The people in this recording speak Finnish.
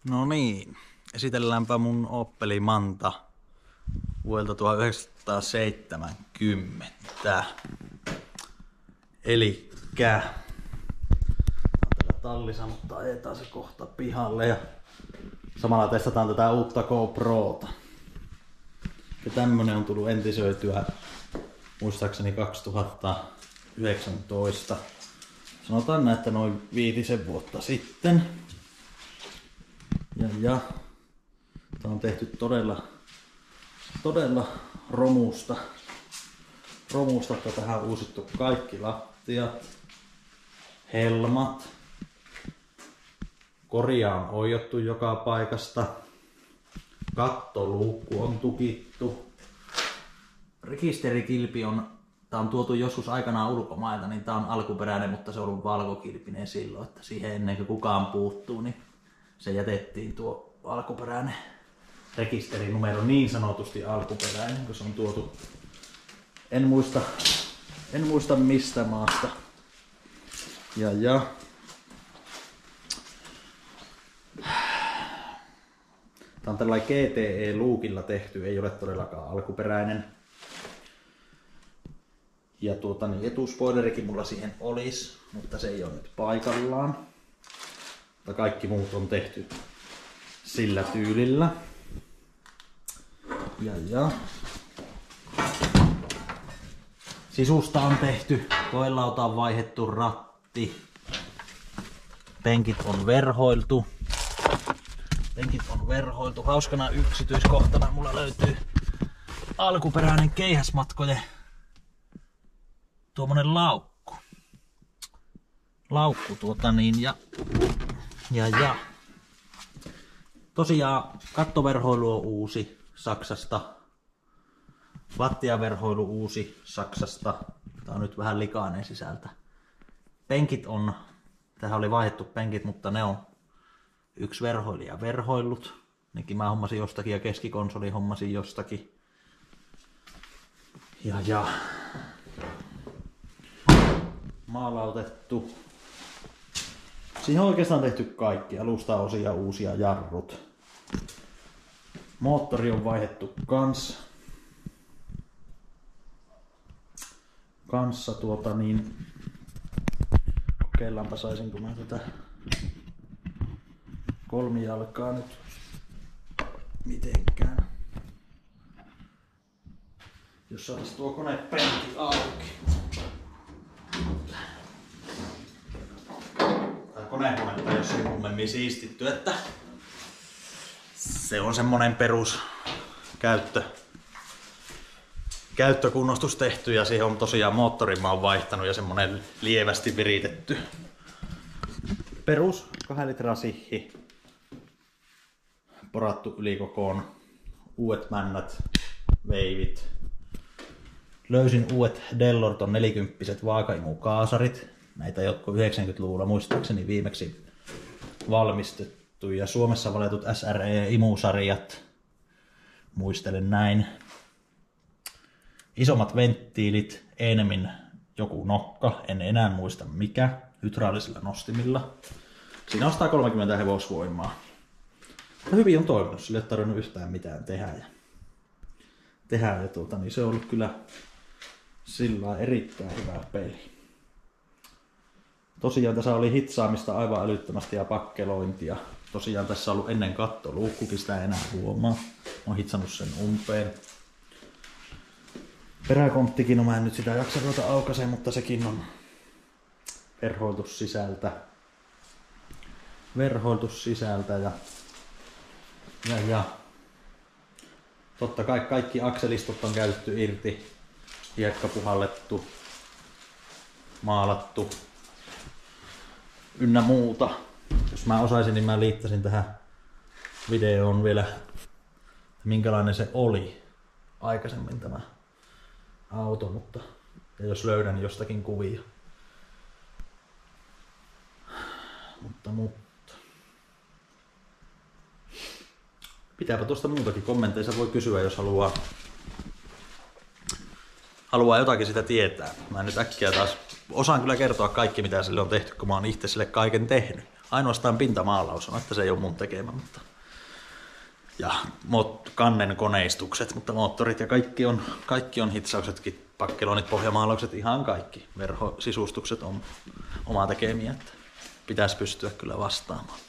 No niin, esitelläänpä mun Opel Manta vuodelta 1970. Elikkä täällä tallissa, mutta ajetaan se kohta pihalle ja samalla testataan tätä uutta GoProta. Ja tämmönen on tullut entisöityä muistaakseni 2019. Sanotaan näin, että noin 5 vuotta sitten. Ja tää on tehty todella romusta. Tähän on uusittu kaikki lattiat, helmat. Koria on oijottu joka paikasta. Kattoluukku on tukittu. Rekisterikilpi tää on tuotu joskus aikanaan ulkomailta, niin tää on alkuperäinen, mutta se on ollut valkokilpinen silloin, että siihen ennen kuin kukaan puuttuu, niin se jätettiin tuo alkuperäinen rekisterinumero, niin sanotusti alkuperäinen, kun se on tuotu, en muista mistä maasta. Tää on tällainen GTE-luukilla tehty, ei ole todellakaan alkuperäinen. Ja etuspoilerikin mulla siihen olisi, mutta se ei ole nyt paikallaan. Mutta kaikki muut on tehty sillä tyylillä. Sisusta on tehty, koelauta on vaihdettu ratti. Penkit on verhoiltu. Hauskana yksityiskohtana mulla löytyy alkuperäinen keihäsmatkojen tuommoinen laukku. Tosiaan kattoverhoilu on uusi Saksasta. Lattiaverhoilu uusi Saksasta. Tää on nyt vähän likainen sisältä. Penkit on, tähän oli vaihdettu penkit, mutta ne on yksi verhoilija verhoillut. Nekin mä hommasin jostakin ja keskikonsoli hommasin jostakin. Maalautettu. Siihen on oikeastaan tehty kaikki. Alustaosia, uusia jarrut. Moottori on vaihdettu kanssa kokeillaanpa saisinko mä tätä kolmijalkaa nyt mitenkään. Jos saisi tuo konepenkki auki. Konekonetta ei ole sen kummemmin siistitty, että se on semmonen perus käyttökunnostus tehty ja siihen on tosiaan moottorin mä oon vaihtanut ja semmonen lievästi viritetty perus 2 litraa sihhi, porattu ylikokoon, uudet männät, veivit. Löysin uudet Dellorton 40 vaakaimukaasarit. Näitä jotkut 90-luvulla muistaakseni viimeksi valmistettu ja Suomessa valitut SRE-imusarjat. Muistelen näin. Isommat venttiilit, enemmän joku nokka, en enää muista mikä, hydraulisilla nostimilla. Siinä on 130 hevosvoimaa. Hyvin on toiminut, sille ei ole tarvinnut yhtään mitään tehdä. Niin se on ollut kyllä sillä erittäin hyvä peli. Tosiaan tässä oli hitsaamista aivan älyttömästi ja pakkelointia. Tosiaan tässä on ollut ennen kattoluukkukin, sitä ei enää huomaa. Olen hitsannut sen umpeen. Peräkonttikin, mä en nyt sitä jaksa ruveta aukaiseen, mutta sekin on verhoiltu sisältä ja totta kai kaikki akselistot on käytetty irti, hiekka puhallettu, maalattu ynnä muuta. Jos mä osaisin, niin mä liittäisin tähän videoon vielä, minkälainen se oli aikaisemmin tämä auto, mutta ja jos löydän jostakin kuvia. Mutta. Pitääpä tuosta muutakin kommenteissa voi kysyä, jos haluaa jotakin sitä tietää. Mä en nyt äkkiä taas osaan kyllä kertoa kaikki, mitä sille on tehty, kun mä oon itse sille kaiken tehnyt. Ainoastaan pintamaalaus on, että se ei ole mun tekemä, mutta ja kannen koneistukset, mutta moottorit ja kaikki on hitsauksetkin, pakkelonit, pohjamaalaukset, ihan kaikki. Verhosisustukset on omaa tekemiä, että pitäisi pystyä kyllä vastaamaan.